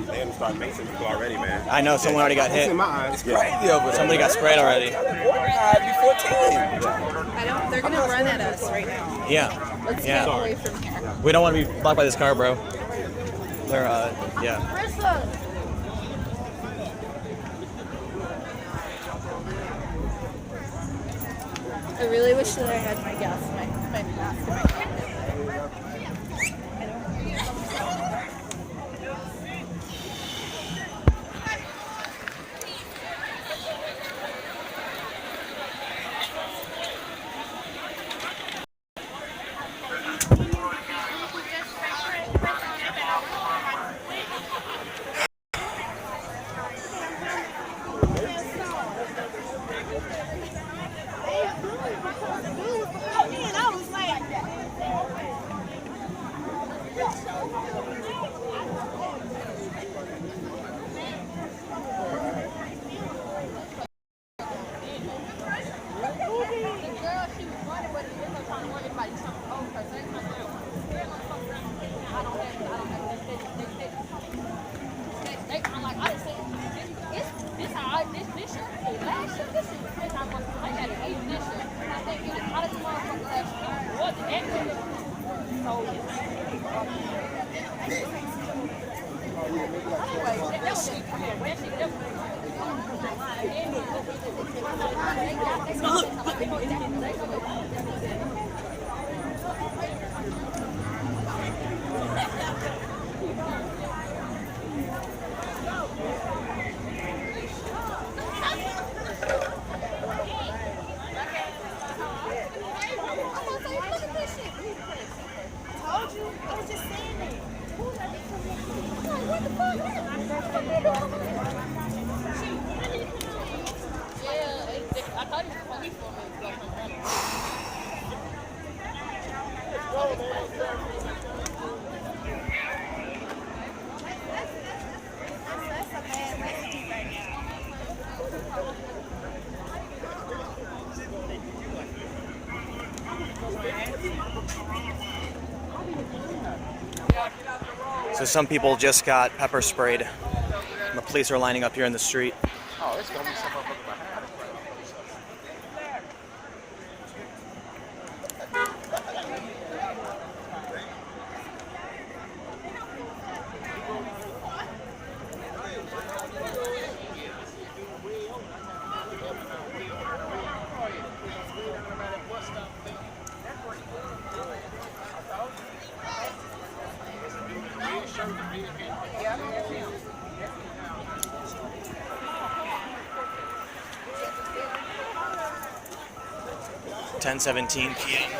They had to start macing people already, man. I know, someone already got hit. In my eyes. It's crazy over there. Somebody got sprayed already. Before 10. They're gonna run at us right now. Yeah. Let's get away from here. We don't want to be blocked by this car, bro. They're, yeah. I really wish that I had my gas, my mask, and my camera. So some people just got pepper sprayed. And the police are lining up here in the street. Oh, it's gonna be some motherfucker behind. 10:17 p.m.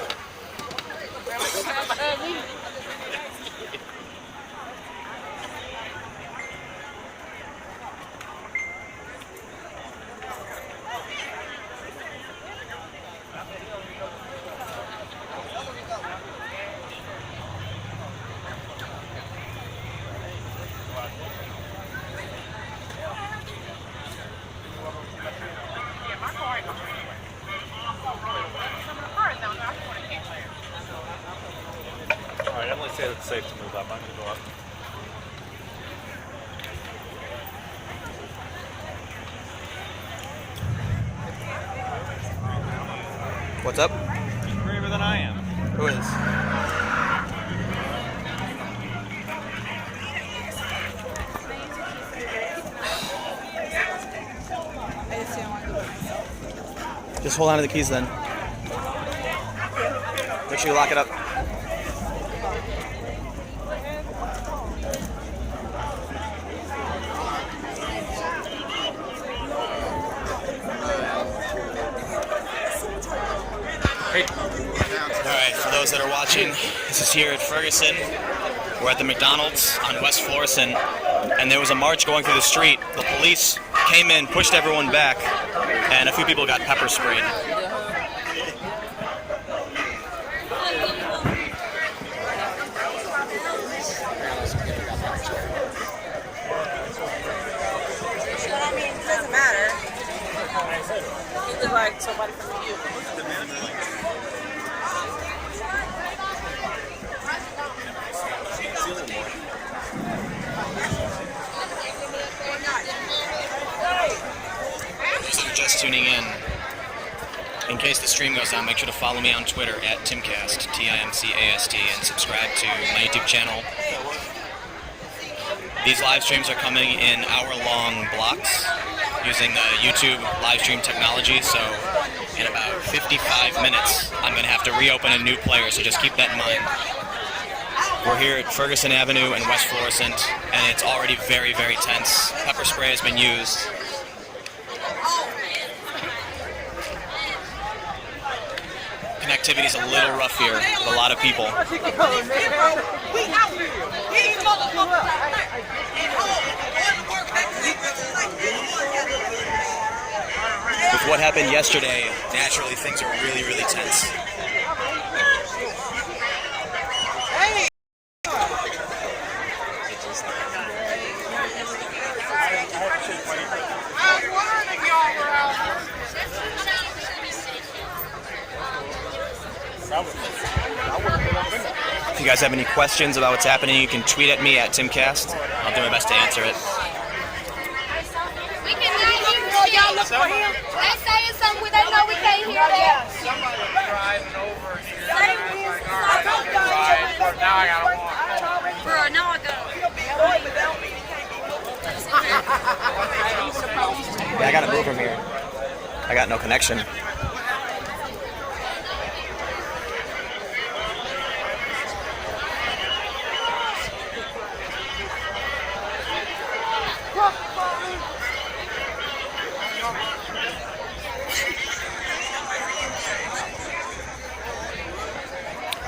Alright, Emily said it's safe to move up. I'm going to go up. What's up? You're braver than I am. Who is? Just hold on to the keys then. Make sure you lock it up. Alright, for those that are watching, this is here at Ferguson. We're at the McDonald's on West Florissant, and there was a march going through the street. The police came in, pushed everyone back, and a few people got pepper sprayed. It doesn't matter. You look like somebody from the youth. case the stream goes down, make sure to follow me on Twitter at Timcast, Timcast, and subscribe to my YouTube channel. These live streams are coming in hour-long blocks using the YouTube live stream technology, so in about 55 minutes, I'm going to have to reopen a new player, so just keep that in mind. We're here at Ferguson Avenue in West Florissant, and it's already very, very tense. Pepper spray has been used. Connectivity is a little rough here with a lot of people. With what happened yesterday, naturally things are really, really tense. If you guys have any questions about what's happening, you can tweet at me at Timcast. I'll do my best to answer it. We can hear you. Let's say something we don't know we can't hear that. Somebody was driving over here. Now I gotta walk. Bro, now I go. Yeah, I gotta move from here. I got no connection.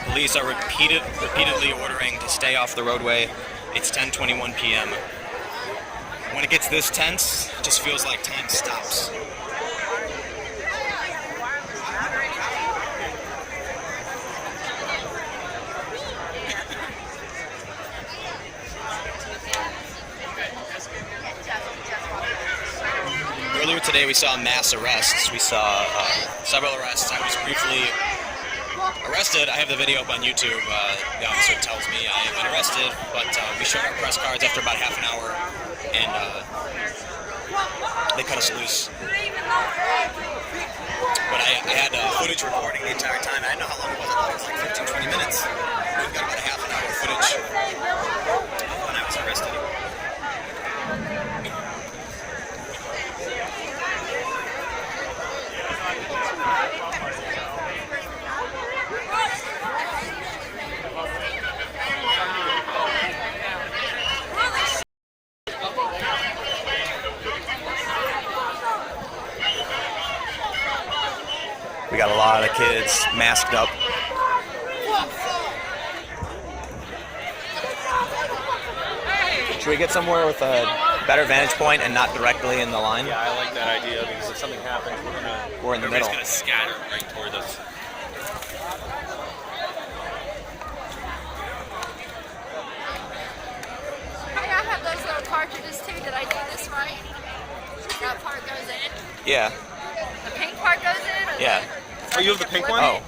Police are repeatedly ordering to stay off the roadway. It's 10:21 p.m. When it gets this tense, it just feels like time stops. Earlier today, we saw mass arrests. We saw several arrests. I was briefly arrested. I have the video up on YouTube. The officer tells me I have been arrested, but we showed our press cards after about half an hour, and they cut us loose. But I had footage recording the entire time. I didn't know how long it was. I thought it was like 15, 20 minutes. We've got about a half an hour footage when I was arrested. We got a lot of kids masked up. Should we get somewhere with a better vantage point and not directly in the line? Yeah, I like that idea because if something happens, We're in the middle. everybody's gonna scatter right toward us. Hey, I have those little cartridges too. Did I do this right? That part goes in. Yeah. The pink part goes in. Or Yeah. Oh, you have the pink one? Oh.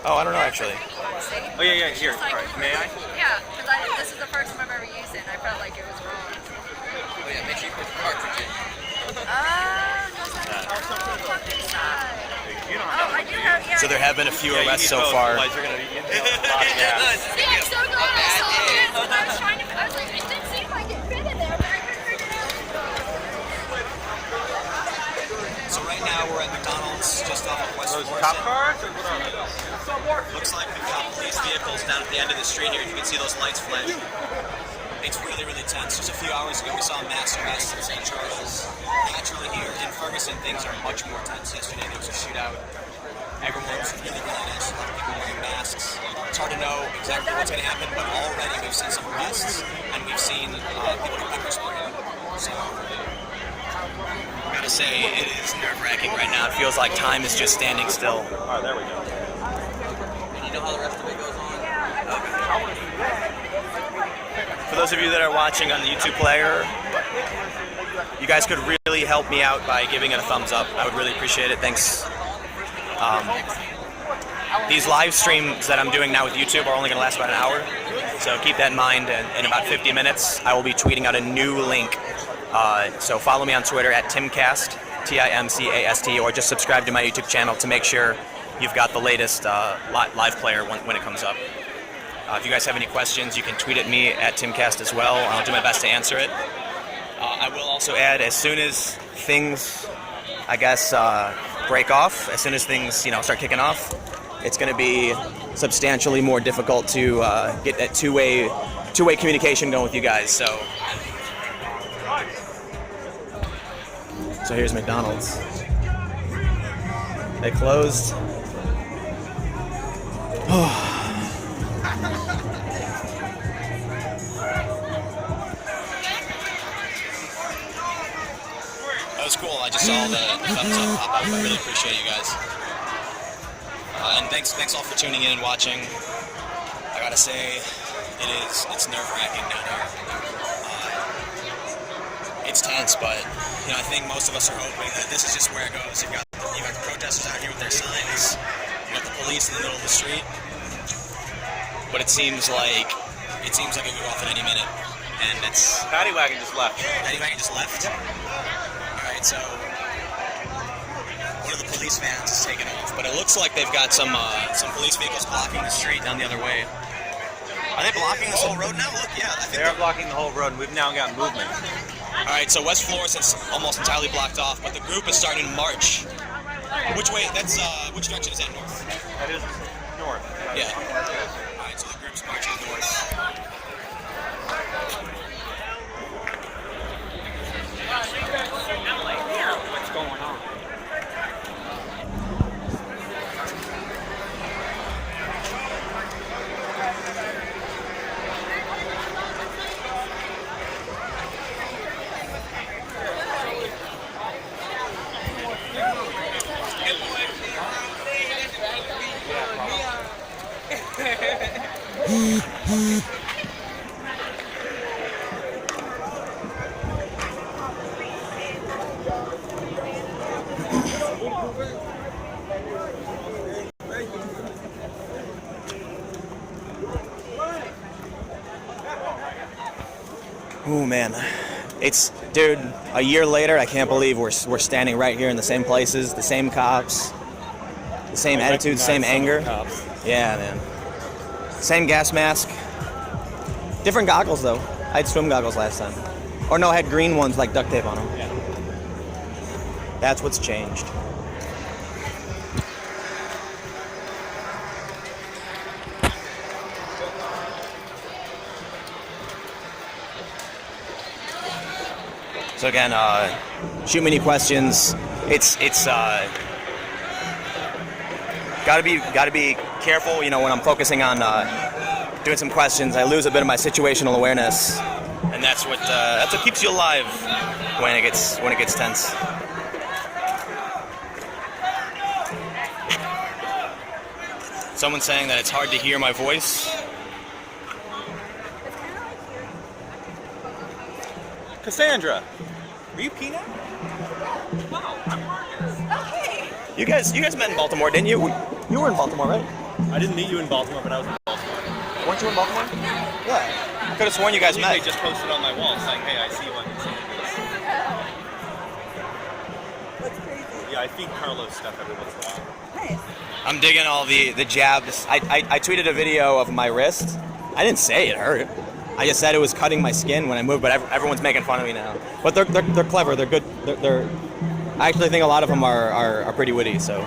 Oh, I don't know actually. See? Oh, yeah, here. It's like- All right, may I? Yeah, because this is the first time I've ever used it, and I felt like it was wrong. Oh yeah, make sure you put the cartridge in. Oh, I do have. Yeah, So there have been a few Yeah, you arrests need so both, far. Otherwise, you're gonna be inhaling a lot of gas. See, I'm so glad I saw it. I was trying to. I was like, it didn't seem like it fit in there, but I couldn't figure it out. So right now we're at McDonald's just off of West Those Florissant. cop cars or what are those? Looks like we've got police vehicles down at the end of the street here. You can see those lights flash. It's really, really tense. Just a few hours ago, we saw a mass arrest in St. Charles. Naturally, here in Ferguson, things are much more tense. Yesterday, there was a shootout. Everyone was really, really nice. A lot of people wearing masks. It's hard to know exactly what's going to happen, but already we've seen some arrests, and we've seen people get pepper spray. So, I gotta say, it is nerve-wracking right now. It feels like time is just standing still. Oh, there we go. And you know how the rest of it goes on? Okay. For those of you that are watching on the YouTube player, you guys could really help me out by giving it a thumbs up. I would really appreciate it. Thanks. These live streams that I'm doing now with YouTube are only going to last about an hour, so keep that in mind. And in about 50 minutes, I will be tweeting out a new link. So follow me on Twitter at Timcast, TIMCAST, or just subscribe to my YouTube channel to make sure you've got the latest live player when it comes up. If you guys have any questions, you can tweet at me at Timcast as well. I'll do my best to answer it. I will also add, as soon as things, I guess, break off, as soon as things, start kicking off, it's going to be substantially more difficult to get a two-way communication going with you guys. So here's McDonald's. They closed. That was cool. I just saw the thumbs up pop up. I really appreciate you guys. And thanks all for tuning in and watching. I gotta say, it's nerve-wracking down here. It's tense, but I think most of us are hoping that this is just where it goes. You got the protesters out here with their signs. You got the police in the middle of the street. But it seems like it could go off at any minute, and it's. Paddy wagon just left. Paddy wagon just left. All right, so one of the police vans is taken off, but it looks like they've got some police vehicles blocking the street down the other way. Are they blocking this whole road now? Look, yeah, I think They're blocking the whole road, and we've now got movement. All right, so West Florissant's almost entirely blocked off, but the group is starting to march. Which way? Which direction is that? North? That is north. Yeah. All right, so the group's marching north. What's going on? Ooh, man. Dude, a year later, I can't believe we're standing right here in the same places, the same cops, the same attitude, same anger. Yeah, man. Same gas mask. Different goggles, though. I had swim goggles last time. Or no, I had green ones like duct tape on them. Yeah. That's what's changed. So again, shoot me any questions. It's gotta be careful. When I'm focusing on doing some questions, I lose a bit of my situational awareness, and that's what keeps you alive when it gets tense. Someone's saying that it's hard to hear my voice. Cassandra, are you Peanut? Wow, I'm Marcus. Okay. You guys met in Baltimore, didn't you? You were in Baltimore, right? I didn't meet you in Baltimore, but I was in Baltimore. Weren't you in Baltimore? Yeah. I could have sworn you guys I met. just posted on my wall saying, hey, I see you on Cassandra. That's crazy. Yeah, I feed Carlos stuff every once in a while. Nice. I'm digging all the jabs. I tweeted a video of my wrist. I didn't say it hurt. I just said it was cutting my skin when I moved, but everyone's making fun of me now. But they're clever. They're good. I actually think a lot of them are pretty witty. So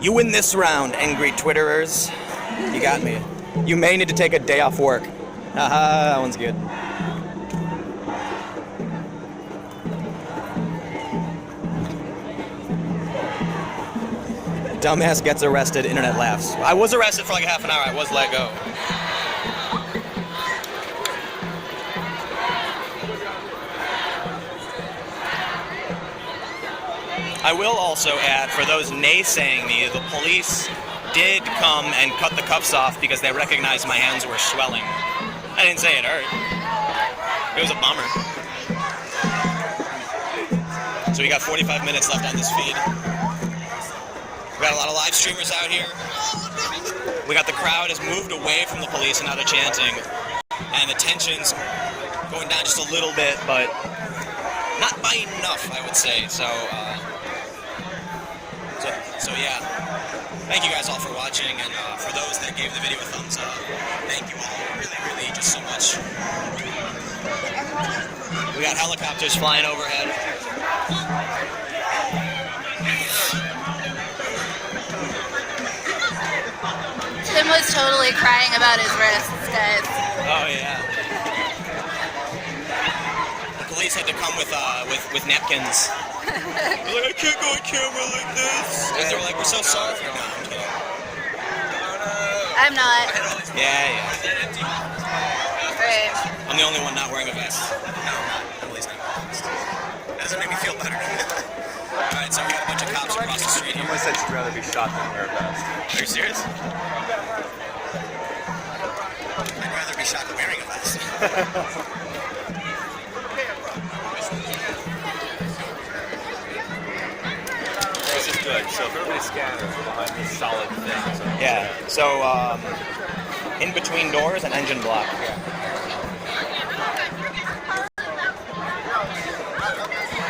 you win this round, angry Twitterers. You got me. You may need to take a day off work. Haha, that one's good. Dumbass gets arrested, internet laughs. I was arrested for like half an hour. I was let go. I will also add, for those naysaying me, the police did come and cut the cuffs off because they recognized my hands were swelling. I didn't say it hurt. It was a bummer. So we got 45 minutes left on this feed. We got a lot of live streamers out here. We got the crowd has moved away from the police and now they're chanting. And the tension's going down just a little bit, but not by enough, I would say. So yeah. Thank you guys all for watching, and for those that gave the video a thumbs up, thank you all really just so much. We got helicopters flying overhead. Tim was totally crying about his wrists, guys. Oh yeah. The police had to come with napkins. They're like, I can't go on camera like this. And they were like, we're so sorry. No, I'm kidding. I'm not. Yeah. Right. I'm the only one not wearing a vest. No, Emily's not wearing a vest. That doesn't make me feel better. Alright, so we got a bunch of cops across the street here. Emily said she'd rather be shot than wear a vest. Are you serious? I'd rather be shot wearing a vest. This is good. So if everybody scanners behind these solid things. Yeah, so in between doors and engine block.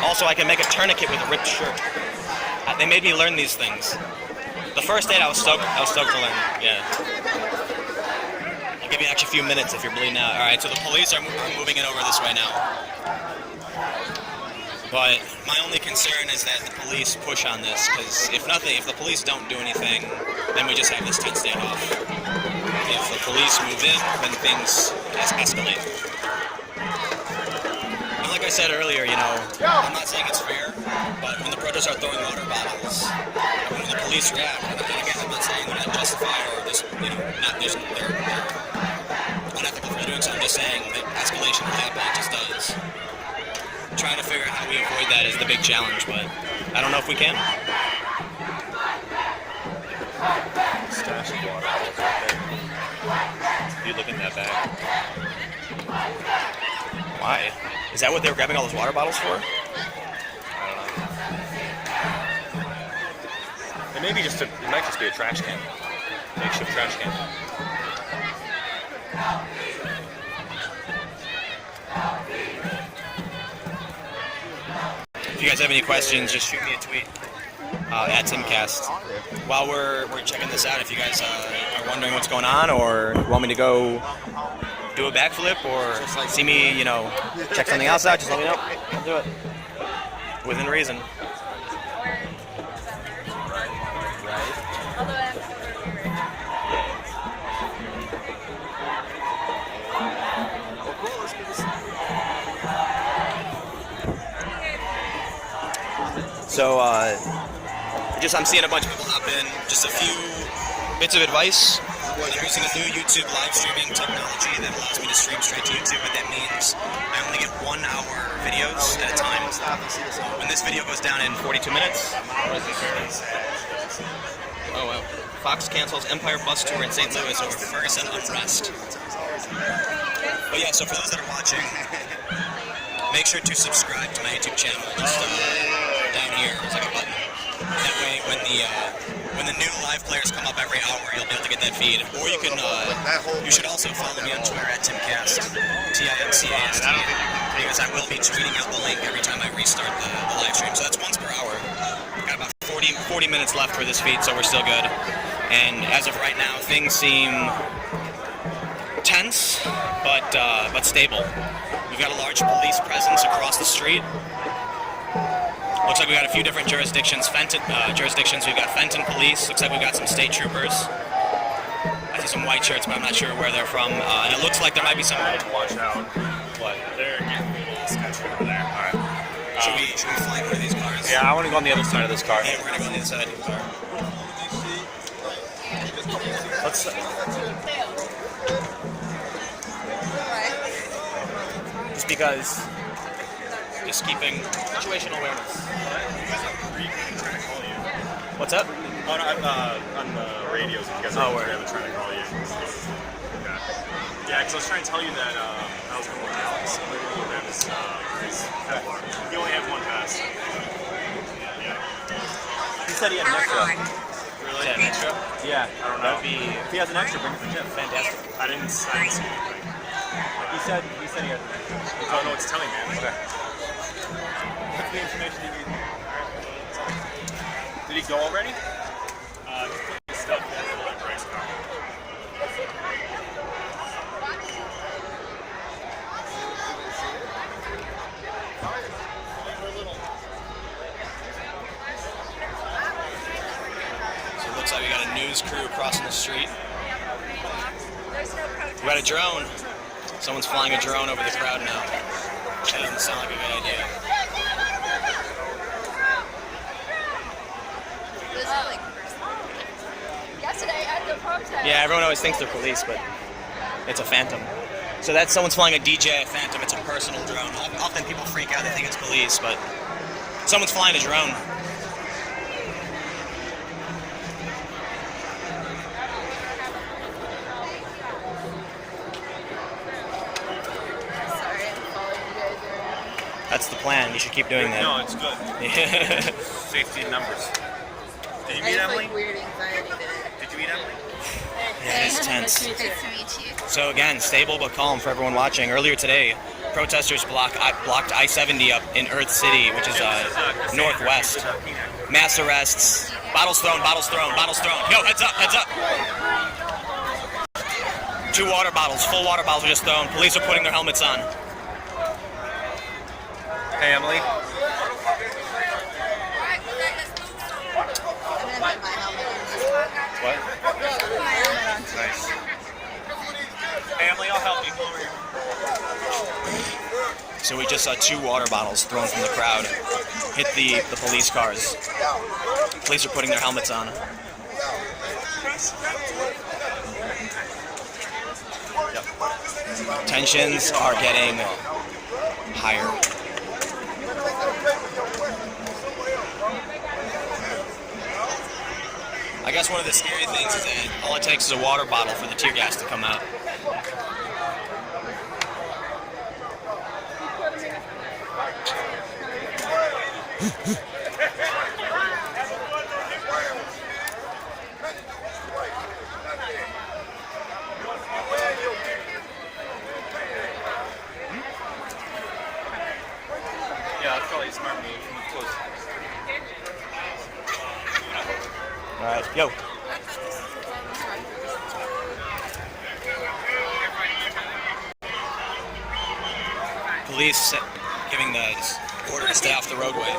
Also, I can make a tourniquet with a ripped shirt. They made me learn these things. The first day I was stoked to learn. Yeah. I'll give you an extra few minutes if you're bleeding out. Alright, so the police are moving in over this way now. But my only concern is that the police push on this, because if the police don't do anything, then we just have this tense standoff. If the police move in, then things escalate. And like I said earlier, I'm not saying it's fair, but when the protesters are throwing water bottles, when the police react, and again, I'm not saying they're not justified or just, they're unethical for doing so. I'm just saying that escalation will happen, it just does. Trying to figure out how we avoid that is the big challenge, but I don't know if we can. Stash of water bottles right there. You look in that bag. Why? Is that what they were grabbing all those water bottles for? I don't know. It might just be a trash can. Makeshift trash can. If you guys have any questions, just shoot me a tweet at TimCast. While we're checking this out, if you guys are wondering what's going on or want me to go do a backflip or see me, check something else out, just let me know. I'll do it. Within reason. So, I'm seeing a bunch of people hop in. Just a few bits of advice. I'm using a new YouTube live streaming technology that allows me to stream straight to YouTube, but that means I only get 1 hour videos at a time. When this video goes down in 42 minutes. Oh wow. Fox cancels Empire Bus Tour in St. Louis over Ferguson unrest. But yeah, so for those that are watching, make sure to subscribe to my YouTube channel. Just down here, there's like a button. That way, when the new live players come up every hour, you'll be able to get that feed. Or you can, you should also follow me on Twitter at TimCast, TIMCAST, because I will be tweeting out the link every time I restart the live stream. So that's once per hour. Got about 40 minutes left for this feed, so we're still good. And as of right now, things seem tense, but stable. We've got a large police presence across the street. Looks like we got a few different jurisdictions. We've got Fenton Police. Looks like we've got some state troopers. I see some white shirts, but I'm not sure where they're from. And it looks like there might be some. Watch out. What? They're getting a little sketchy over there. All right. Should we fly one of these cars? Yeah, I want to go on the other side of this car. Yeah, we're gonna go on the other side of the car. Let's. Just because. Just keeping situational awareness. What's up? Oh, no, on the radios, if you guys are trying to call you. Okay. Yeah, because I was trying to tell you that I was going with Alex. Literally, that was his Kevlar. He only had one vest. Yeah. He said he had an extra. Really? Yeah, an extra? Yeah. I don't know. If he has an extra, bring it for Jim. Fantastic. I didn't see anything. He said he had an extra. Oh, no, it's telling me. Okay. What's the information you need? Did he go already? Stuff in the race car. So it looks like we got a news crew crossing the street. We got a drone. Someone's flying a drone over the crowd now. That doesn't sound like a good idea. Yesterday at the protest. Yeah, everyone always thinks they're police, but it's a Phantom. So that's someone's flying a DJI Phantom. It's a personal drone. Often people freak out, they think it's police, but someone's flying a drone. Sorry, I'm following you guys around. That's the plan. You should keep doing that. No, it's good. Yeah. Safety in numbers. Did you I meet have Emily? like weird anxiety today. Did you meet Emily? Yeah, it's tense. Nice to meet you. So again, stable but calm for everyone watching. Earlier today, protesters blocked I-70 up in Earth City, which is northwest. Mass arrests, bottles thrown, bottles thrown, bottles thrown. Yo, heads up, heads up. 2 water bottles, full water bottles were just thrown. Police are putting their helmets on. Hey, Emily. I'm gonna put my helmet on. What? Put my helmet on too. Nice. Hey, Emily, I'll help you. Come over here. So we just saw 2 water bottles thrown from the crowd hit the police cars. Police are putting their helmets on. Tensions are getting higher. I guess one of the scary things is that all it takes is a water bottle for the tear gas to come out. Yeah, that's probably a smart move. Move close. All right, yo. Police giving the order to stay off the roadway.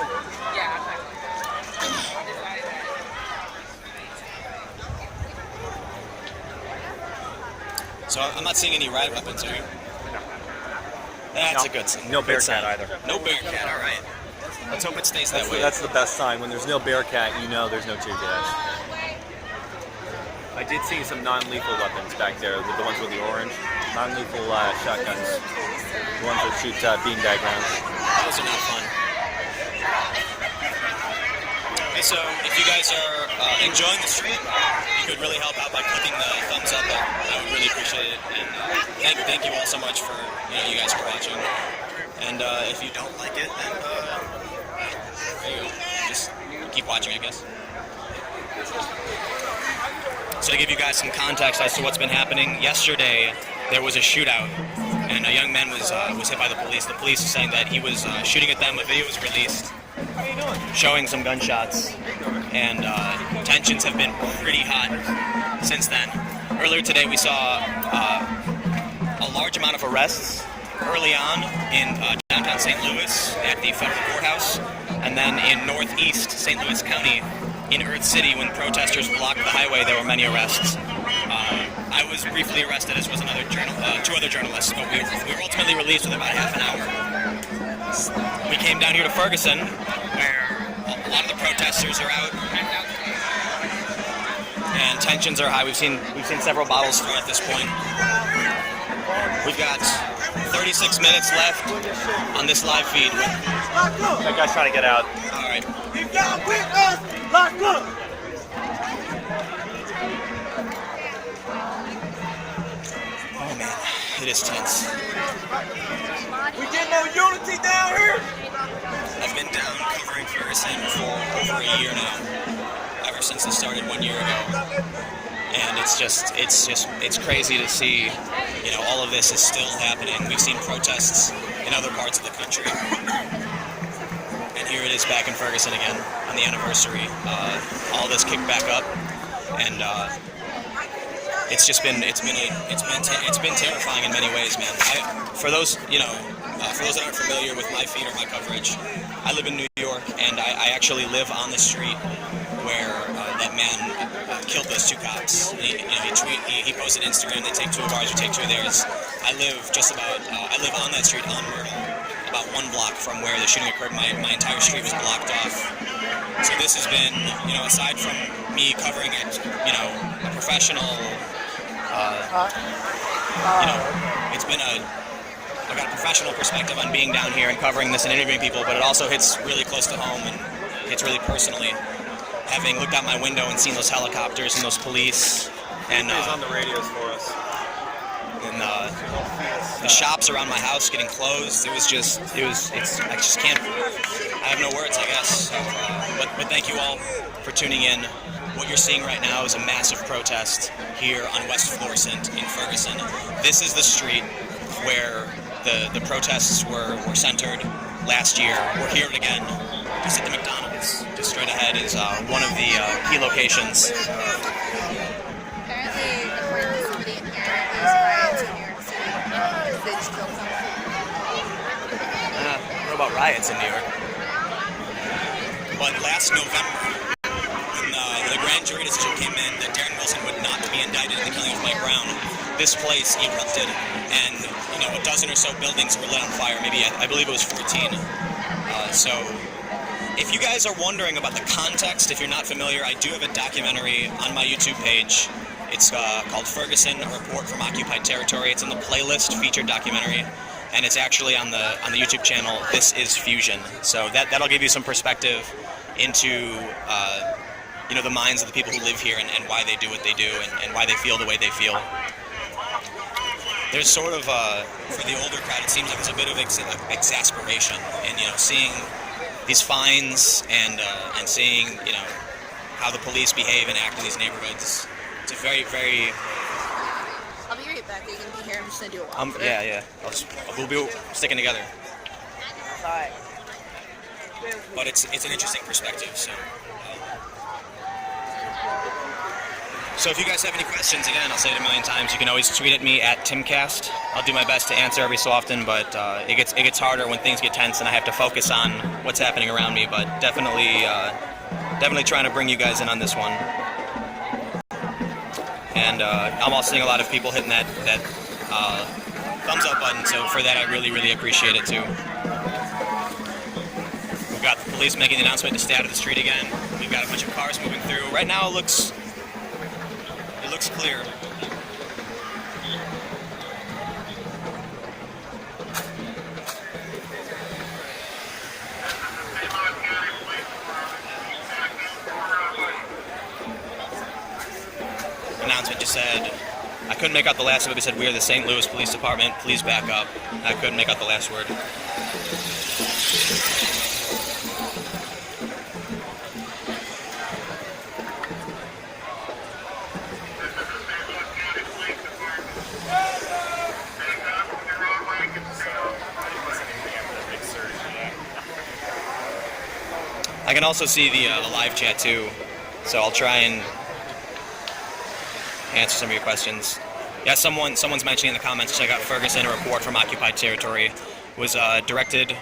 So I'm not seeing any riot weapons, are you? That's a good sign. No Good Bearcat sign. either. No Bearcat, all right. Let's hope it stays that way. That's the best sign. When there's no Bearcat, you know there's no tear gas. I did see some non-lethal weapons back there, with the ones with the orange. Non-lethal shotguns. The ones that shoot beanbag rounds. Those are not fun. Okay, so if you guys are enjoying the stream, you could really help out by clicking the thumbs up button. I would really appreciate it. And thank you all so much for you guys for watching. And if you don't like it, then there you go. Just keep watching, I guess. So to give you guys some context as to what's been happening, yesterday there was a shootout, and a young man was hit by the police. The police is saying that he was shooting at them. A video was released showing some gunshots, and tensions have been pretty hot since then. Earlier today we saw a large amount of arrests early on in downtown St. Louis at the federal courthouse, and then in northeast St. Louis County in Earth City when protesters blocked the highway, there were many arrests. I was briefly arrested, as was 2 other journalists, but we were ultimately released within about half an hour. We came down here to Ferguson, where a lot of the protesters are out, and tensions are high. We've seen several bottles thrown at this point. We've got 36 minutes left on this live feed. That guy's trying to get out. All right. If y'all with us, lock up. Oh man, it is tense. We get no unity down here. I've been down covering Ferguson for over a year now, ever since it started 1 year ago. And it's crazy to see, all of this is still happening. We've seen protests in other parts of the country. And here it is back in Ferguson again on the anniversary. All this kicked back up, and it's been terrifying in many ways, man. For those that aren't familiar with my feed or my coverage, I live in New York, and I actually live on the street where that man killed those 2 cops. He posted Instagram, they take 2 of ours, we take 2 of theirs. I live on that street on Myrtle, about 1 block from where the shooting occurred. My entire street was blocked off. So this has been, aside from me covering it, a professional, I've got a professional perspective on being down here and covering this and interviewing people, but it also hits really close to home and hits really personally. Having looked out my window and seen those helicopters and those police, and He's on the radios for us. and the shops around my house getting closed. I just can't. I have no words, I guess. So, but thank you all for tuning in. What you're seeing right now is a massive protest here on West Florissant in Ferguson. This is the street where the protests were centered last year. We're here again. Just at the McDonald's. Just straight ahead is one of the key locations. Apparently, according to somebody in here, there's riots in New York City. They just killed someone. What about riots in New York? But last November, when the grand jury decision came in that Darren Wilson would not be indicted in the killing of Mike Brown, this place erupted, and a dozen or so buildings were lit on fire. Maybe I believe it was 14. So, if you guys are wondering about the context, if you're not familiar, I do have a documentary on my YouTube page. It's called Ferguson: A Report from Occupied Territory. It's in the playlist featured documentary, and it's actually on the YouTube channel. This is Fusion. So that'll give you some perspective into the minds of the people who live here and why they do what they do and why they feel the way they feel. There's sort of for the older crowd, it seems like there's a bit of exasperation in seeing these fines and seeing how the police behave and act in these neighborhoods. It's a very, very. I'll be right back. Are you going to be here? I'm just going to do a walk. Yeah. We'll be sticking together. Alright. But it's an interesting perspective. So if you guys have any questions, again, I'll say it a million times. You can always tweet at me at Timcast. I'll do my best to answer every so often, but it gets harder when things get tense and I have to focus on what's happening around me. But definitely trying to bring you guys in on this one. And I'm also seeing a lot of people hitting that thumbs up button. So for that, I really, really appreciate it too. We've got the police making the announcement to stay out of the street again. We've got a bunch of cars moving through. Right now, it looks clear. Announcement just said, I couldn't make out the last word. It said, "We are the St. Louis Police Department. Please back up." I couldn't make out the last word. I can also see the live chat too, so I'll try and answer some of your questions. Yeah, someone's mentioning in the comments, check out Ferguson: A Report from Occupied Territory. It was directed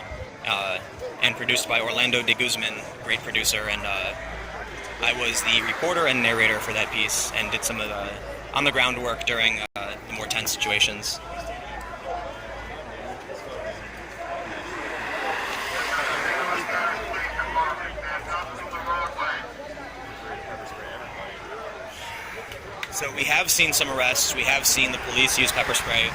and produced by Orlando de Guzman, great producer, and I was the reporter and narrator for that piece and did some of the on-the-ground work during the more tense situations. So we have seen some arrests. We have seen the police use pepper spray.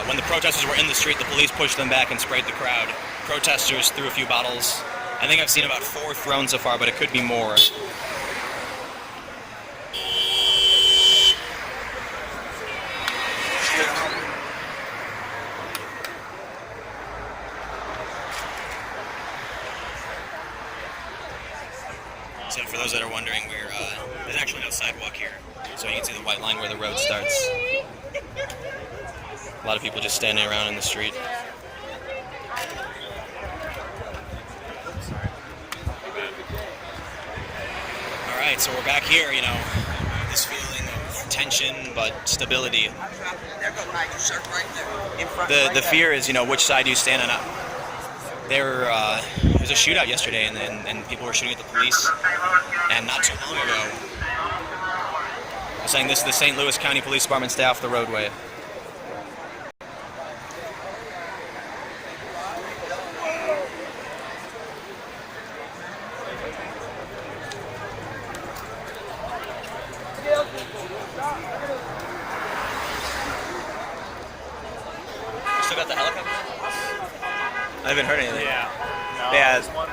When the protesters were in the street, the police pushed them back and sprayed the crowd. Protesters threw a few bottles. I think I've seen about 4 thrown so far, but it could be more. So for those that are wondering, there's actually no sidewalk here. So you can see the white line where the road starts. A lot of people just standing around in the street. right, so we're back here, you know, this feeling of tension but stability. The fear is, you know, which side you stand on. There was a shootout yesterday, and people were shooting at the police. And not too long ago, I'm saying this is the St. Louis County Police Department staff, the roadway. Still got the helicopter? I haven't heard anything. Yeah. No, Yeah, there's one.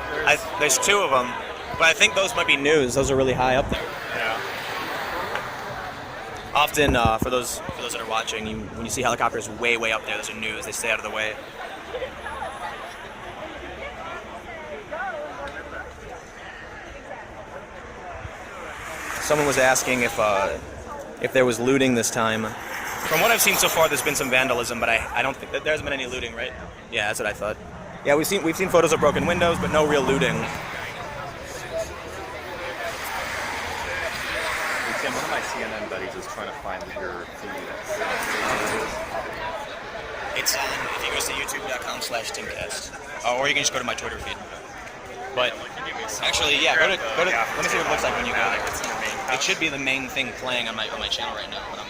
there's two of them, but I think those might be news. Those are really high up there. Yeah. Often, for those that are watching, when you see helicopters way up there, those are news. They stay out of the way. Someone was asking if there was looting this time. From what I've seen so far, there's been some vandalism, but I don't think that there hasn't been any looting, right? Yeah, that's what I thought. Yeah, we've seen photos of broken windows, but no real looting. Tim, one of my CNN buddies is trying to find your feed. It's on, if you go to youtube.com/timcast. Or you can just go to my Twitter feed. But actually, yeah, go to let me see what it looks like when you go there. It should be the main thing playing on my channel right now, but I'm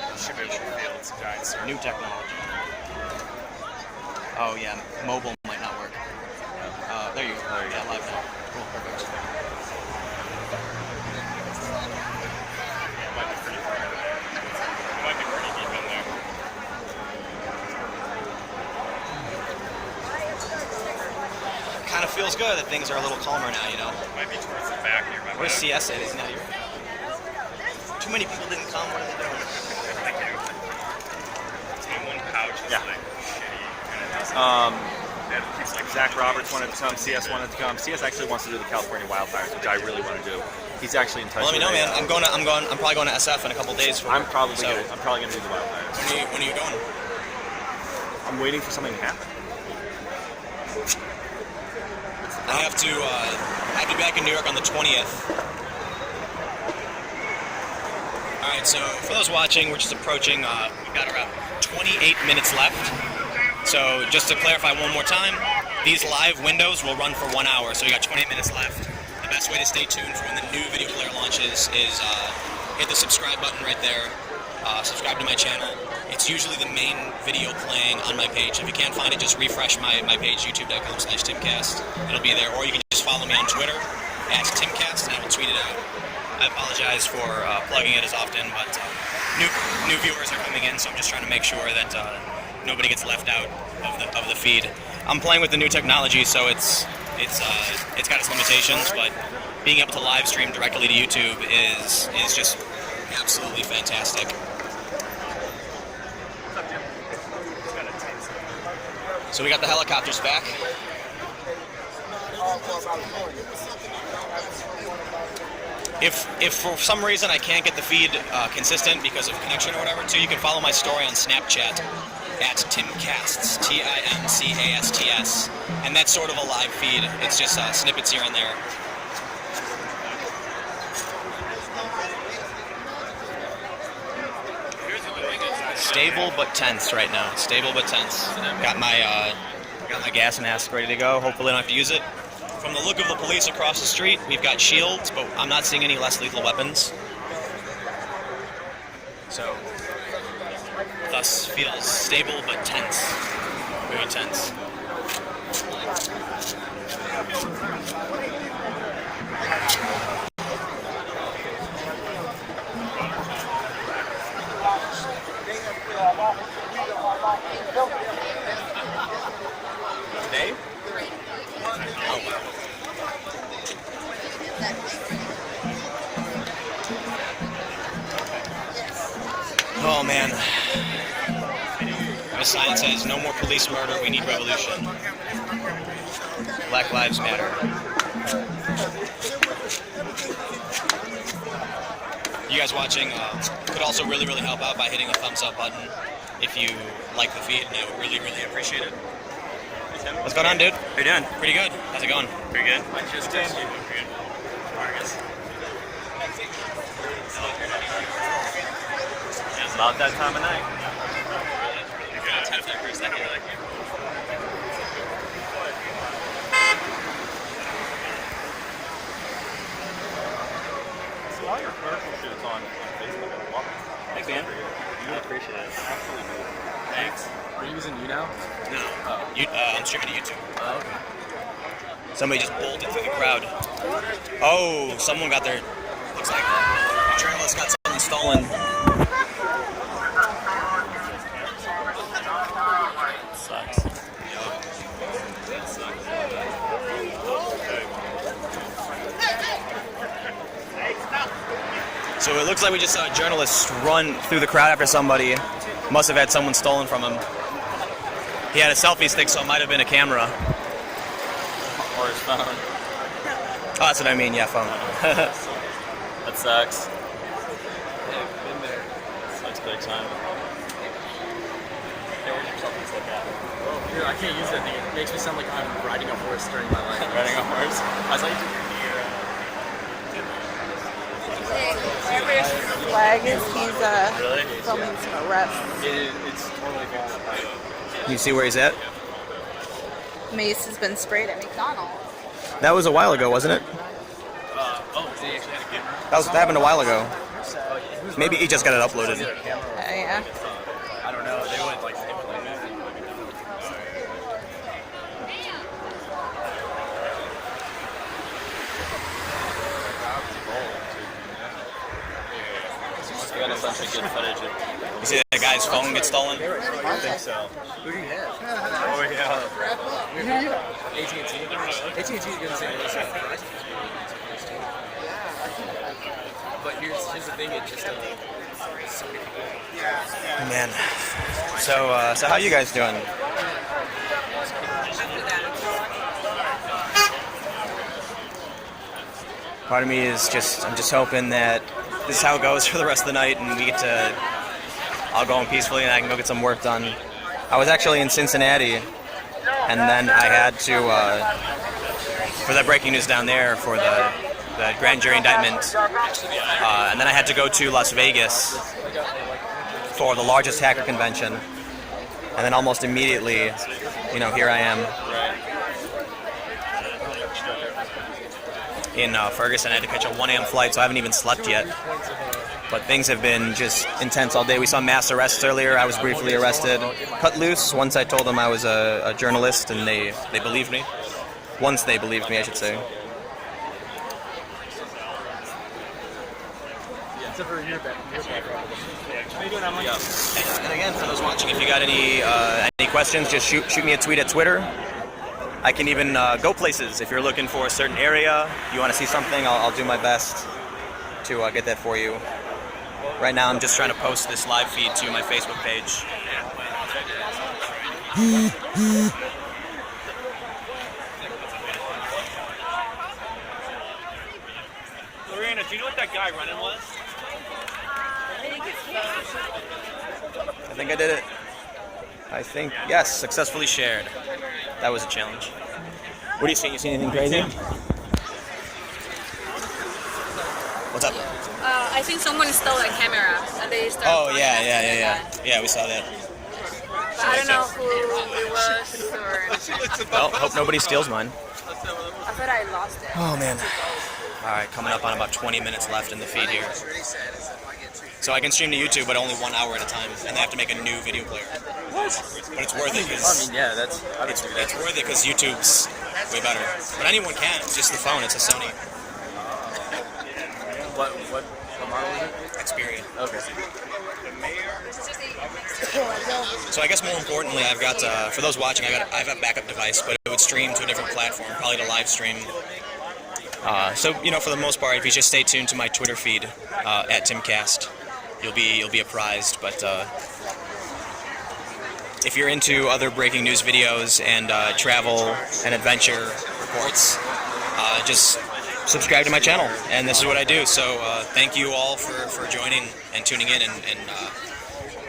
new technology. Oh yeah, mobile might not work. There you go. Yeah, live now. Cool, perfect. Might be pretty deep in there. Kind of feels good that things are a little calmer now, you know. Might be towards the back here. Where's CS at? He's not here. Too many people didn't come. What are they doing? One pouch is Yeah. like shitty. Zach Roberts wanted to come. CS wanted to come. CS actually wants to do the California wildfires, which I really want to do. He's actually in touch. Well, let me know, with man. I'm probably going to SF in a couple days. I'm probably gonna do the wildfires. When are you going? I'm waiting for something to happen. I'll be back in New York on the 20th. All right, so for those watching, we're just approaching. We've got around 28 minutes left. So just to clarify one more time, these live windows will run for 1 hour. So you got 28 minutes left. The best way to stay tuned for when the new video player launches is hit the subscribe button right there. Subscribe to my channel. It's usually the main video playing on my page. If you can't find it, just refresh my page, youtube.com/timcast. It'll be there. Or you can just follow me on Twitter @timcast, and I will tweet it out. I apologize for plugging it as often, but new viewers are coming in, so I'm just trying to make sure that nobody gets left out of the feed. I'm playing with the new technology, so it's got its limitations, but being able to live stream directly to YouTube is just absolutely fantastic. So we got the helicopters back. If for some reason I can't get the feed consistent because of connection or whatever, too, you can follow my story on Snapchat @timcasts, TIMCASTS, and that's sort of a live feed. It's just snippets here and there. Stable but tense right now. Stable but tense. Got my gas mask ready to go. Hopefully I don't have to use it. From the look of the police across the street, we've got shields, but I'm not seeing any less lethal weapons. So, thus feels stable but tense. Very tense. Dave? Oh man. The sign says, "No more police murder, we need revolution. Black Lives Matter." You guys watching could also really help out by hitting the thumbs up button if you like the feed, and I would really appreciate it. What's going on, dude? How you doing? Pretty good. How's it going? Pretty good. I just pretty good. All right, guys. About that time of night. You're gonna tap that for a second, like. See all your commercial shoots on Facebook as well. Thanks, man. I appreciate it. Absolutely. Thanks. Are you using you now? No. I'm streaming to YouTube. Oh, okay. Somebody just bolted through the crowd. Oh, someone got their. Looks like a journalist got something stolen. Sucks. That sucks. So it looks like we just saw a journalist run through the crowd after somebody. Must have had someone stolen from him. He had a selfie stick, so it might have been a camera. Or his phone. Oh, that's what I mean, yeah, phone. That sucks. Sucks big time. Dude, I can't use that thing. It makes me sound like I'm riding a horse during my life. Riding a horse. I was like, Wherever his flag is, he's really? filming some arrests. It's totally false. You see where he's at? Mace has been sprayed at McDonald's. That was a while ago, wasn't it? Does he actually have a camera? That happened a while ago. Maybe he just got it uploaded. Yeah. I don't know. They would like that. We got a bunch of good footage. You see that guy's phone get stolen? I think so. Who do you have? Oh yeah. AT&T. AT&T is going to say but here's the thing, it just so many people. Man. So how you guys doing? Part of me is I'm just hoping that this is how it goes for the rest of the night, and we get to, I'll go home peacefully and I can go get some work done. I was actually in Cincinnati, and then I had to, for that breaking news down there for the grand jury indictment, and then I had to go to Las Vegas for the largest hacker convention, and then almost immediately, here I am in Ferguson. I had to catch a 1 a.m. flight, so I haven't even slept yet. But things have been just intense all day. We saw mass arrests earlier. I was briefly arrested, cut loose once I told them I was a journalist, and they believed me. Once they believed me, I should say. And again, for those watching, if you got any questions, just shoot me a tweet at Twitter. I can even go places if you're looking for a certain area. You want to see something, I'll do my best to get that for you. Right now, I'm just trying to post this live feed to my Facebook page. Lorena, do you know what that guy running was? I think I did it. Yes, successfully shared. That was a challenge. What do you see? You see anything crazy? What's up? I think someone stole a camera and they started. Oh, yeah. Yeah, we saw that. I don't know who it was or. Well, hope nobody steals mine. I thought I lost it. Oh, man. All right, coming up on about 20 minutes left in the feed here. So I can stream to YouTube, but only 1 hour at a time, and they have to make a new video player. What? But it's worth it because it's worth it because YouTube's way better. But anyone can. It's just the phone. It's a Sony What model is it? Xperia. Okay. So I guess more importantly, I've got for those watching, I have a backup device, but it would stream to a different platform, probably to live stream. So for the most part, if you just stay tuned to my Twitter feed at TimCast, you'll be apprised. But if you're into other breaking news videos and travel and adventure reports, just subscribe to my channel, and this is what I do. So thank you all for joining and tuning in and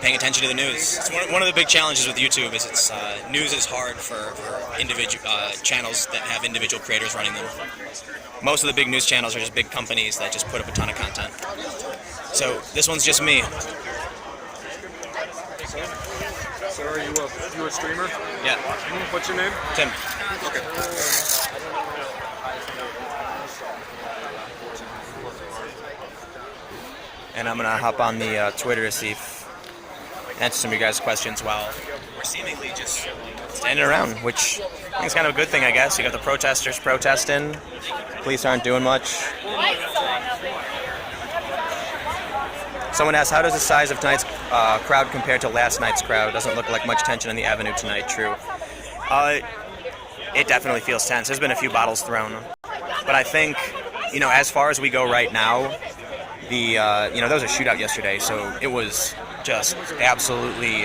paying attention to the news. It's one of the big challenges with YouTube is it's news is hard for individual channels that have individual creators running them. Most of the big news channels are just big companies that just put up a ton of content. So this one's just me. So are you a streamer? Yeah. What's your name? Tim. Okay. And I'm gonna hop on the Twitter to see if answer some of your guys' questions while we're seemingly just standing around, which I think is kind of a good thing, I guess. You got the protesters protesting. Police aren't doing much. Someone asked, how does the size of tonight's crowd compare to last night's crowd? Doesn't look like much tension on the avenue tonight. True. It definitely feels tense. There's been a few bottles thrown. But I think, as far as we go right now, there was a shootout yesterday, so it was just absolutely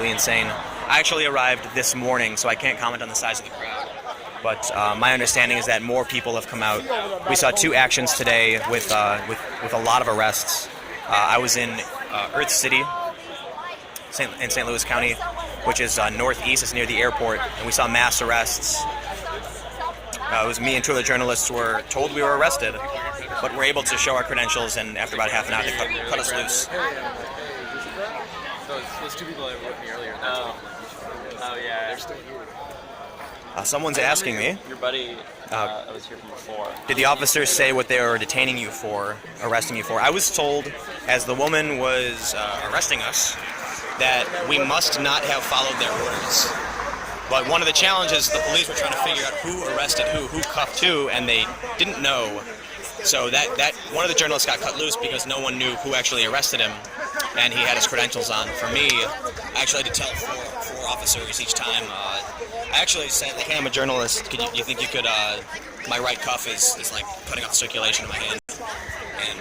insane. I actually arrived this morning, so I can't comment on the size of the crowd. But my understanding is that more people have come out. We saw 2 actions today with a lot of arrests. I was in Earth City, in St. Louis County, which is northeast. It's near the airport, and we saw mass arrests. It was me and 2 other journalists were told we were arrested, but we're able to show our credentials, and after about half an hour, they cut us loose. Those 2 people that were with me earlier. Oh yeah. They're still here. Someone's asking me. Your buddy was here from before. Did the officers say what they were detaining you for, arresting you for? I was told, as the woman was arresting us, that we must not have followed their orders. But one of the challenges, the police were trying to figure out who arrested who cuffed who, and they didn't know. So that one of the journalists got cut loose because no one knew who actually arrested him, and he had his credentials on. For me, I actually had to tell four officers each time. I actually said, like, hey, I'm a journalist. You think you could? My right cuff is like cutting off the circulation in my hand, and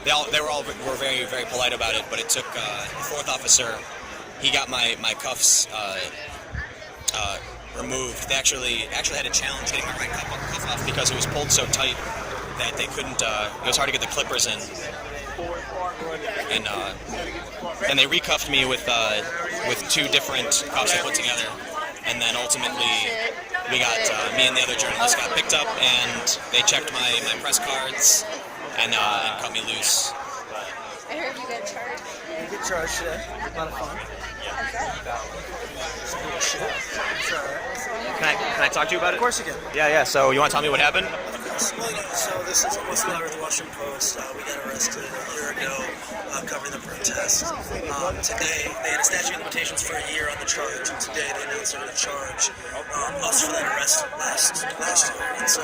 they were very, very polite about it. But it took the 4th officer. He got my cuffs removed. They actually had a challenge getting my right cuff off because it was pulled so tight that they couldn't. It was hard to get the clippers in, and they recuffed me with 2 different cuffs they put together, and then ultimately we got me and the other journalist got picked up, and they checked my press cards and cut me loose. I heard you got charged. You get charged today. A lot of fun. Can I talk to you about it? Of course you can. Yeah. So you want to tell me what happened? So this is what's the with the Washington Post. We got arrested a year ago covering the protest. Today they had a statute of limitations for a year on the charge, and today they announced they're going to charge us for that arrest last year. And so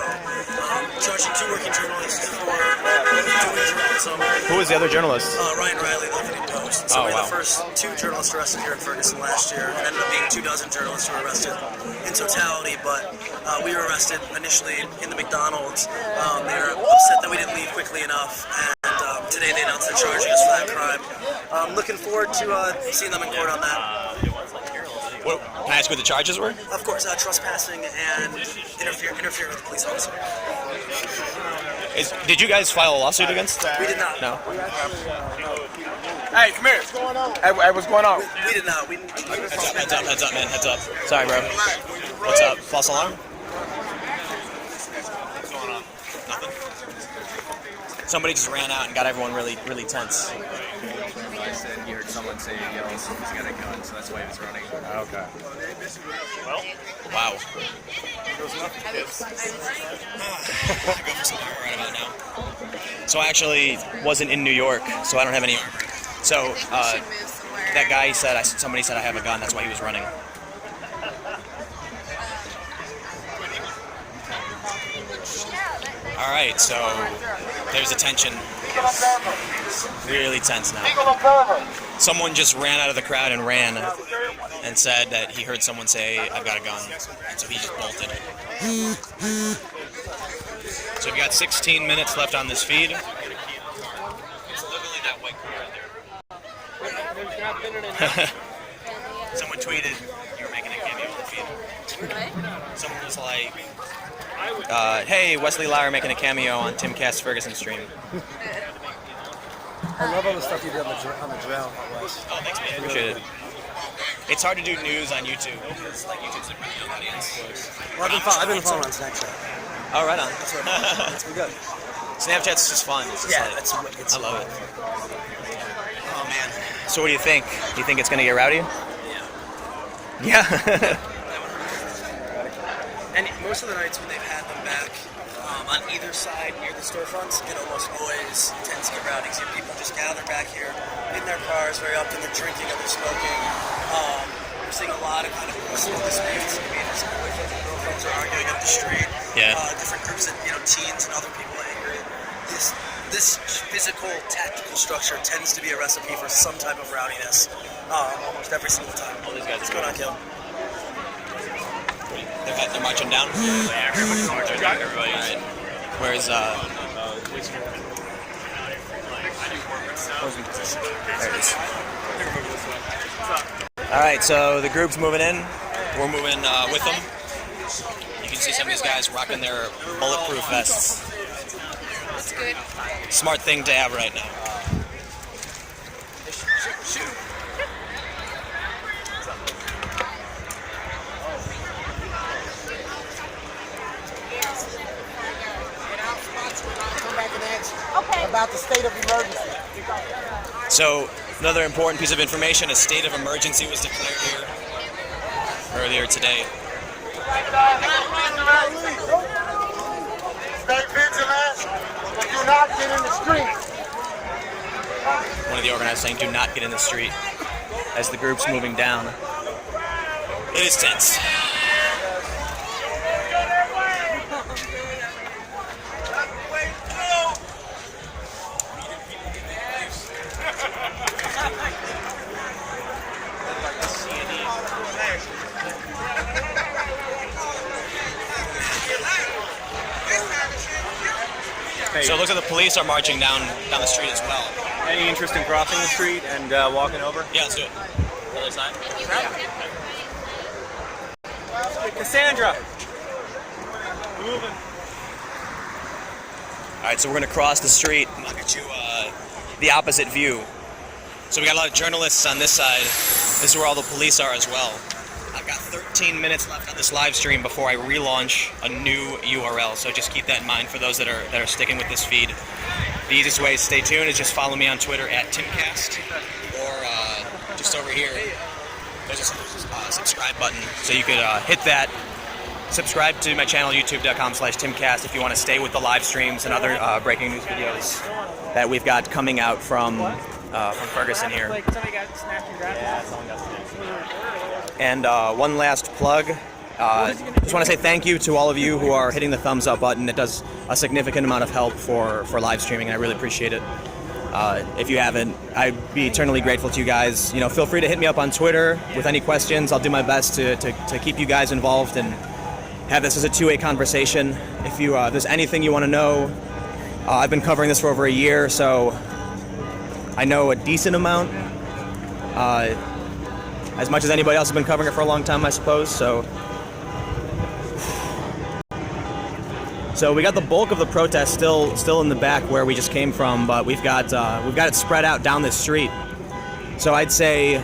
charging 2 working journalists for doing journalism. Who was the other journalist? Ryan Riley, the Huffington Post. So we were the first 2 journalists arrested here in Ferguson last year, and ended up being 24 journalists who were arrested in totality. But we were arrested initially in the McDonald's. They were upset that we didn't leave quickly enough, and today they announced they're charging us for that crime. Looking forward to seeing them in court on that. What, can I ask what the charges were? Of course, trespassing and interfering with the police officer. Did you guys file a lawsuit against? We did not. No. Hey, come here. Hey, what's going on? We did not. Heads up, man. Heads up. Sorry, bro. What's up? False alarm? What's going on? Nothing. Somebody just ran out and got everyone really, really tense. I said he heard someone say yell, someone's got a gun, so that's why he was running. Okay. Well, Wow. I go for some armor right about now. So I actually wasn't in New York, so I don't have any armor. So that guy said, somebody said I have a gun. That's why he was running. All right, so there's a tension. Really tense now. Someone just ran out of the crowd and ran and said that he heard someone say, I've got a gun. And so he just bolted. So we've got 16 minutes left on this feed. It's literally that white car right there. Someone tweeted you were making a cameo on the feed. Someone was like, hey, Wesley Lauer making a cameo on Tim Cass' Ferguson stream. I love all the stuff you did on the drill out west. Oh, thanks, man. Appreciate it. It's hard to do news on YouTube because, like, YouTube's a pretty young audience. Well, I've been following on Snapchat. Oh, right on. That's been good. Snapchat's just fun. It's just Yeah, like, it's I love it. Oh, man. So what do you think? Do you think it's going to get rowdy? Yeah. Yeah. And most of the nights when they've had them back on either side near the storefronts, it almost always tends to get rowdy. So people just gather back here in their cars very often. They're drinking or they're smoking. We're seeing a lot of kind of personal disputes. I mean, some boyfriends and girlfriends are arguing up the street. Yeah. Different groups of teens and other people angry. This physical, tactical structure tends to be a recipe for some type of rowdiness almost every single time. What's going on, Gil? They're marching down? Yeah, everybody's marching. Everybody. All right. Where's, there it is. All right, so the group's moving in. We're moving with them. You can see some of these guys rocking their bulletproof vests. That's good. Smart thing to have right now. About the state of emergency. So, another important piece of information, a state of emergency was declared here earlier today. Stay vigilant. Do not get in the street. One of the organizers saying, do not get in the street as the group's moving down. It is tense. So it looks like the police are marching down the street as well. Any interest in crossing the street and walking over? Yeah, let's do it. Other side? Cassandra! Moving. Alright, so we're going to cross the street and I'll get you the opposite view. So we got a lot of journalists on this side. This is where all the police are as well. I've got 13 minutes left on this live stream before I relaunch a new URL, so just keep that in mind for those that are sticking with this feed. The easiest way to stay tuned is just follow me on Twitter at Timcast, or just over here, there's a subscribe button, so you could hit that. Subscribe to my channel, youtube.com/Timcast, if you want to stay with the live streams and other breaking news videos that we've got coming out from Ferguson here. And one last plug. Just want to say thank you to all of you who are hitting the thumbs up button. It does a significant amount of help for live streaming, and I really appreciate it. If you haven't, I'd be eternally grateful to you guys. Feel free to hit me up on Twitter with any questions. I'll do my best to keep you guys involved and have this as a two-way conversation. If there's anything you want to know, I've been covering this for over a year, so I know a decent amount. As much as anybody else has been covering it for a long time, I suppose. So we got the bulk of the protest still in the back where we just came from, but we've got it spread out down this street. So I'd say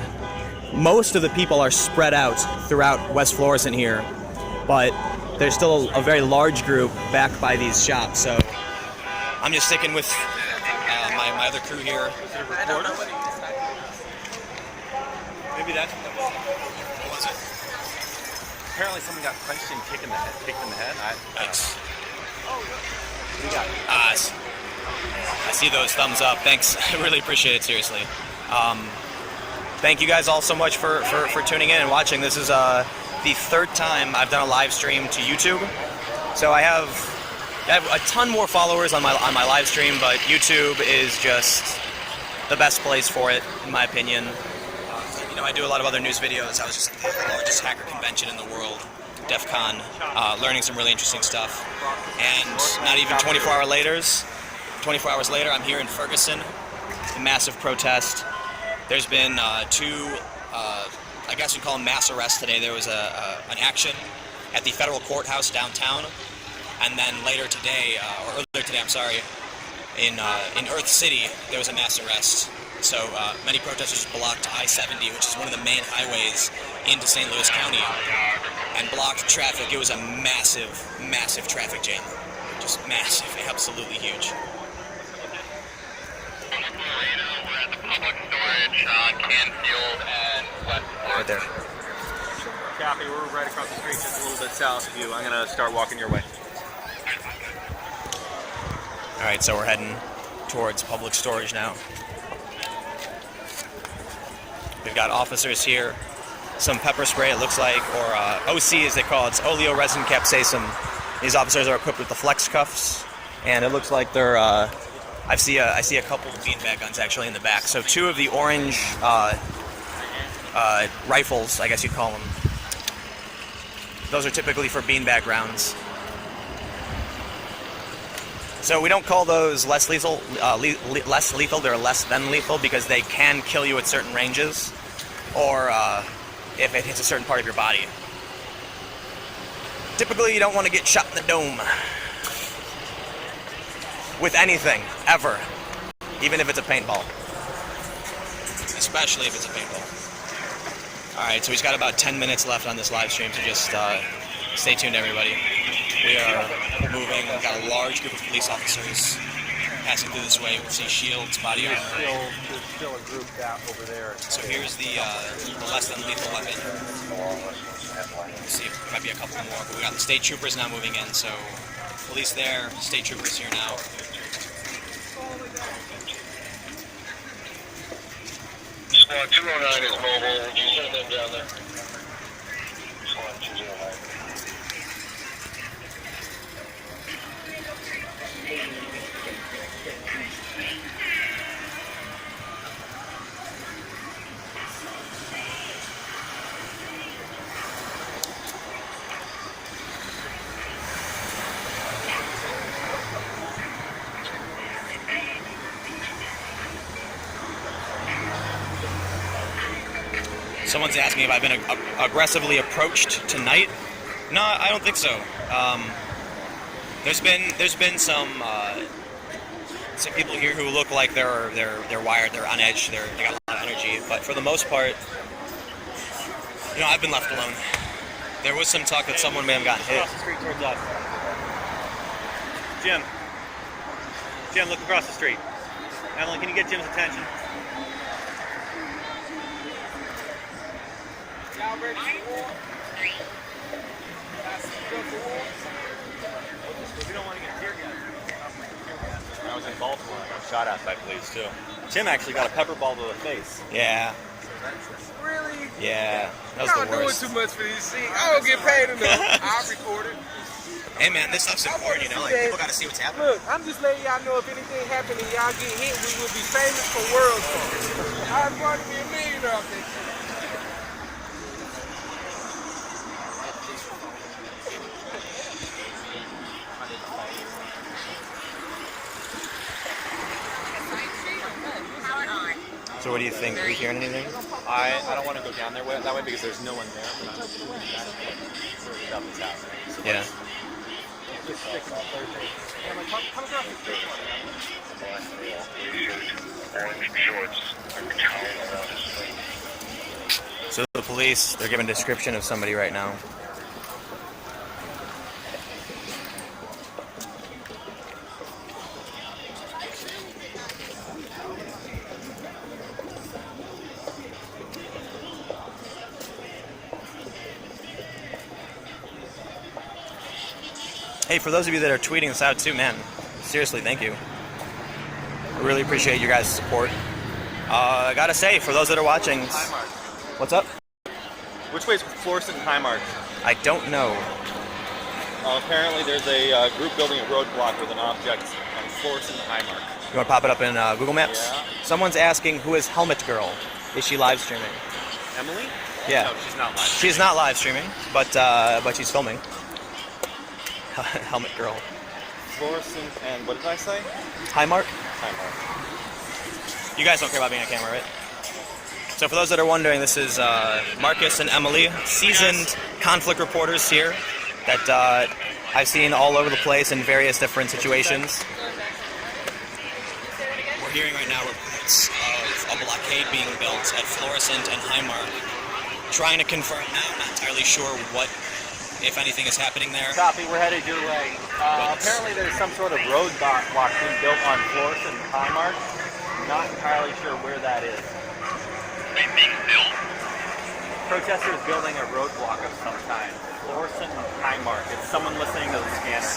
most of the people are spread out throughout West Florissant here, but there's still a very large group back by these shops. So I'm just sticking with my other crew here. Maybe that's what was it? Apparently someone got punched and kicked in the head. Thanks. What do you got? I see those thumbs up. Thanks. I really appreciate it, seriously. Thank you guys all so much for tuning in and watching. This is the third time I've done a live stream to YouTube. So I have a ton more followers on my live stream, but YouTube is just the best place for it, in my opinion. I do a lot of other news videos. I was just at the largest hacker convention in the world, DEF CON, learning some really interesting stuff. And not even 24 hours later, I'm here in Ferguson, a massive protest. There's been two, I guess you'd call them mass arrests today. There was an action at the federal courthouse downtown, and then later today, or earlier today, I'm sorry, in Earth City, there was a mass arrest. So many protesters blocked I-70, which is one of the main highways into St. Louis County, and blocked traffic. It was a massive, massive traffic jam. Just massive, absolutely huge. We're at the public storage. Right there. Copy, we're right across the street, just a little bit south of you. I'm gonna start walking your way. All right, so we're heading towards public storage now. We've got officers here, some pepper spray it looks like, or OC as they call it, it's oleoresin capsaicin. These officers are equipped with the flex cuffs, and it looks like they're, I see a couple of beanbag guns actually in the back. So 2 of the orange rifles, I guess you'd call them. Those are typically for beanbag rounds. So we don't call those less lethal. Less lethal. They're less than lethal because they can kill you at certain ranges, or if it hits a certain part of your body. Typically, you don't want to get shot in the dome with anything ever, even if it's a paintball. Especially if it's a paintball. All right, so we've got about 10 minutes left on this live stream, so just stay tuned, everybody. We are moving. We've got a large group of police officers passing through this way. We see shields, body armor. There's still a group down over there. So here's the less than lethal weapon. Let's see, there might be a couple more, but we got the state troopers now moving in. So police there, state troopers here now. Squad 209 is mobile. Would you send them down there? Squad 209. Someone's asking if I've been aggressively approached tonight. No, I don't think so. There's been some people here who look like they're wired, they're on edge, they got a lot of energy. But for the most part, you know, I've been left alone. There was some talk that someone may have gotten hit. Across the street towards us. Jim, look across the street. Emily, can you get Jim's attention? I was in Baltimore. I got shot at by police too. Tim actually got a pepper ball to the face. Yeah. Really? Yeah. That was Y'all the doing worst. too much for these things. I don't get paid enough. I'll record it. Hey man, this stuff's important, you know, like people gotta see what's happening. Look, I'm just letting y'all know if anything happened and y'all get hit, we will be famous for world. I want to be a millionaire off this shit. So what do you think? Are you hearing anything? I don't want to go down there that way because there's no one there. But I'm just going back where stuff is happening. So Yeah. just stick on Thursday. And I'm like, come across the street. Orange shorts and the towel around his face. So the police, they're giving a description of somebody right now. Hey, for those of you that are tweeting this out too, man, seriously, thank you. I really appreciate your guys' support. I gotta say, for those that are watching, what's up? Which way is Florissant and Highmark? I don't know. Apparently there's a group building a roadblock with an object on Florissant and Highmark. You want to pop it up in Google Maps? Yeah. Someone's asking, who is Helmet Girl? Is she live streaming? Emily? Yeah. No, she's not live. She's not live streaming, but she's filming. Helmet Girl. Florissant and what did I say? Highmark? Highmark. You guys don't care about being on camera, right? So for those that are wondering, this is Marcus and Emily, seasoned conflict reporters here that I've seen all over the place in various different situations. We're hearing right now reports of a blockade being built at Florissant and Highmark. Trying to confirm now, I'm not entirely sure what, if anything, is happening there. Copy, we're headed your way. Apparently there's some sort of roadblock being built on Florissant and Highmark. Not entirely sure where that is. protester is building a roadblock of some kind. Florissant High Mark. It's someone listening to the scanner.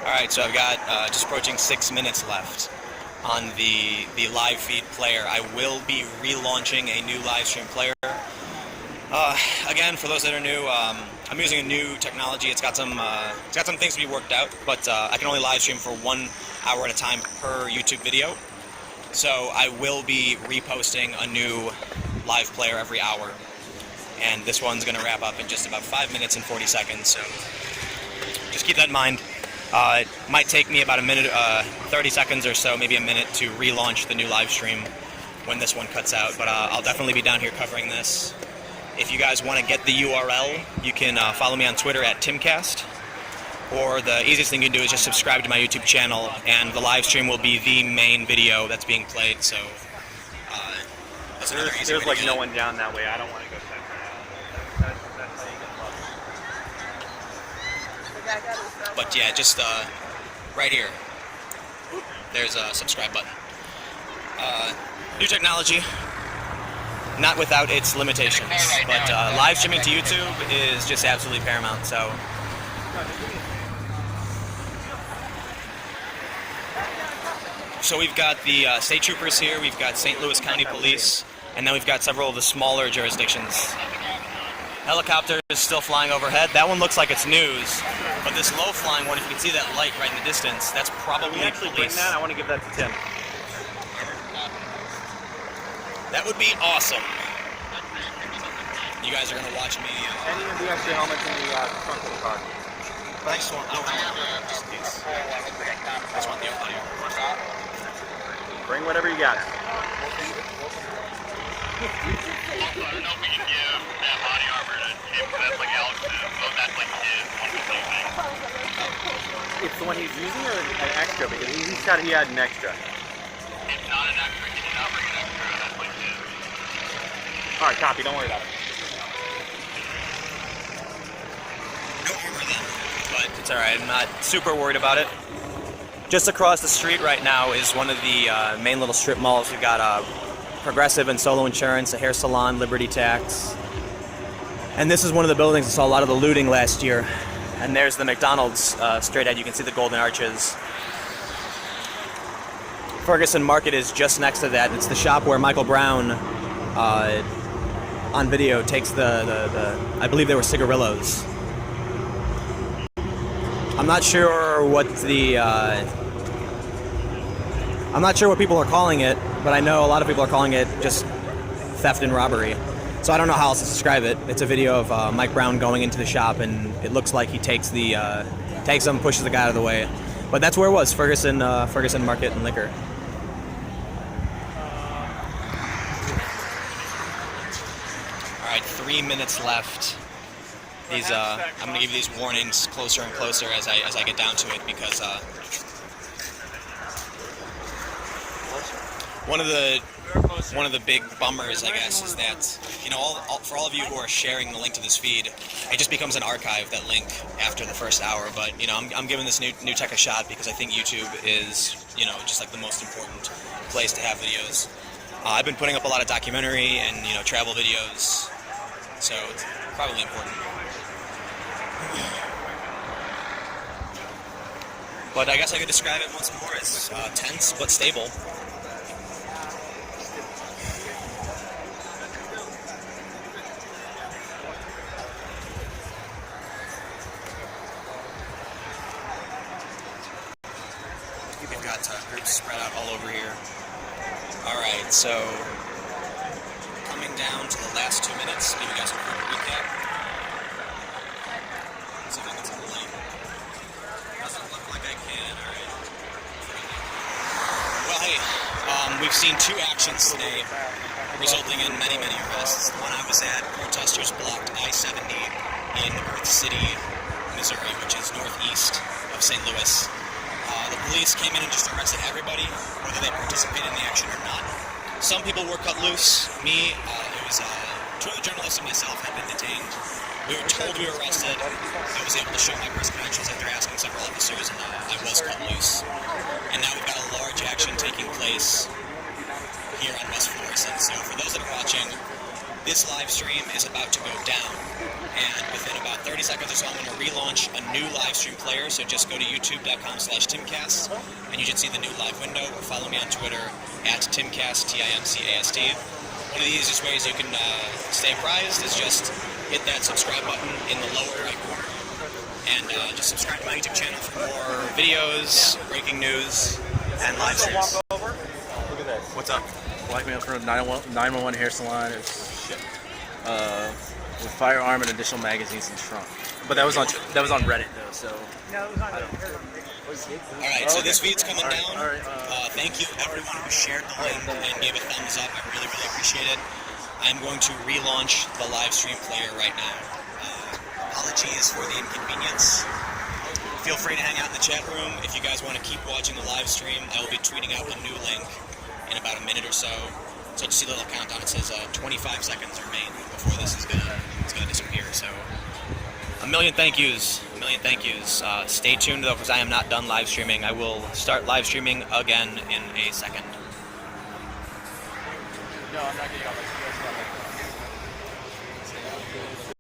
All right, so I've got just approaching 6 minutes left on the live feed player. I will be relaunching a new live stream player. Again, for those that are new, I'm using a new technology. It's got some things to be worked out, but I can only live stream for 1 hour at a time per YouTube video. So I will be reposting a new live player every hour, and this one's going to wrap up in just about 5 minutes and 40 seconds. So just keep that in mind. It might take me about a minute, 30 seconds or so, maybe a minute, to relaunch the new live stream when this one cuts out. But I'll definitely be down here covering this. If you guys want to get the URL, you can follow me on Twitter at Timcast. Or the easiest thing you can do is just subscribe to my YouTube channel, and the live stream will be the main video that's being played. So that's another easy way to There's like get no it. one down that way. I don't want to go check that out. That's how you get love. But yeah, just right here, there's a subscribe button. New technology, not without its limitations, but live streaming to YouTube is just absolutely paramount. So we've got the state troopers here, we've got St. Louis County Police, and then we've got several of the smaller jurisdictions. Helicopter is still flying overhead. That one looks like it's news, but this low-flying one, if you can see that light right in the distance, that's probably Can you actually bring police. that? I want to give that to Tim. That would be awesome. You guys are gonna watch me. Any of the extra helmets in the trunk of the car. I just want these. I just want the audio. Bring whatever you got. It's the one he's using or an extra? Because he said he had an extra. It's not an extra. He did not bring an extra. That's like his. Alright, copy. Don't worry about it. No armor then, but it's alright. I'm not super worried about it. Just across the street right now is one of the main little strip malls. We've got Progressive and Solo Insurance, a hair salon, Liberty Tax. And this is one of the buildings that saw a lot of the looting last year. And there's the McDonald's straight ahead. You can see the golden arches. Ferguson Market is just next to that. It's the shop where Michael Brown on video takes the I believe they were cigarillos. I'm not sure what I'm not sure what people are calling it, but I know a lot of people are calling it just theft and robbery. So I don't know how else to describe it. It's a video of Mike Brown going into the shop, and it looks like he takes them, pushes the guy out of the way. But that's where it was, Ferguson Market and Liquor. All right, 3 minutes left. These I'm gonna give you these warnings closer and closer as I get down to it, because one of the big bummers, I guess, is that, you know, for all of you who are sharing the link to this feed, it just becomes an archive, that link, after the first hour. But, you know, I'm giving this new tech a shot because I think YouTube is, you know, just like the most important place to have videos. I've been putting up a lot of documentary and, you know, travel videos, so it's probably important. But I guess I could describe it once more as tense but stable. We've got groups spread out all over here. Alright, so coming down to the last 2 minutes, give you guys a quick recap. Let's see if I can see the light. Doesn't look like I can, alright. Well, hey, we've seen 2 actions today, resulting in many, many arrests. The one I was at, protesters blocked I-70 in Earth City, Missouri, which is northeast of St. Louis. The police came in and just arrested everybody, whether they participated in the action or not. Some people were cut loose. Me, it was 2 other journalists and myself had been detained. We were told we were arrested. I was able to show my press credentials after asking several officers, and I was cut loose. And now we've got a large action taking place here on West Florissant. So for those that are watching, this live stream is about to go down, and within about 30 seconds or so, I'm going to relaunch a new live stream player. So just go to youtube.com/Timcast, and you should see the new live window, or follow me on Twitter at Timcast, TIMCAST. One of the easiest ways you can stay apprised is just hit that subscribe button in the lower right corner, and just subscribe to my YouTube channel for more videos, breaking news, and live streams. Look at this. What's up? Black man from 911 hair salon. It's with firearm and additional magazines in the trunk. But that was on Reddit though. So. All right, so this feed's coming down. Thank you everyone who shared the link and gave a thumbs up. I really, really appreciate it. I'm going to relaunch the live stream player right now. Apologies for the inconvenience. Feel free to hang out in the chat room. If you guys want to keep watching the live stream, I will be tweeting out a new link in about a minute or so. So just see the little countdown. It says 25 seconds remain before this is gonna disappear. So a million thank yous. Stay tuned though, because I am not done live streaming. I will start live streaming again in a second. No, I'm not getting off.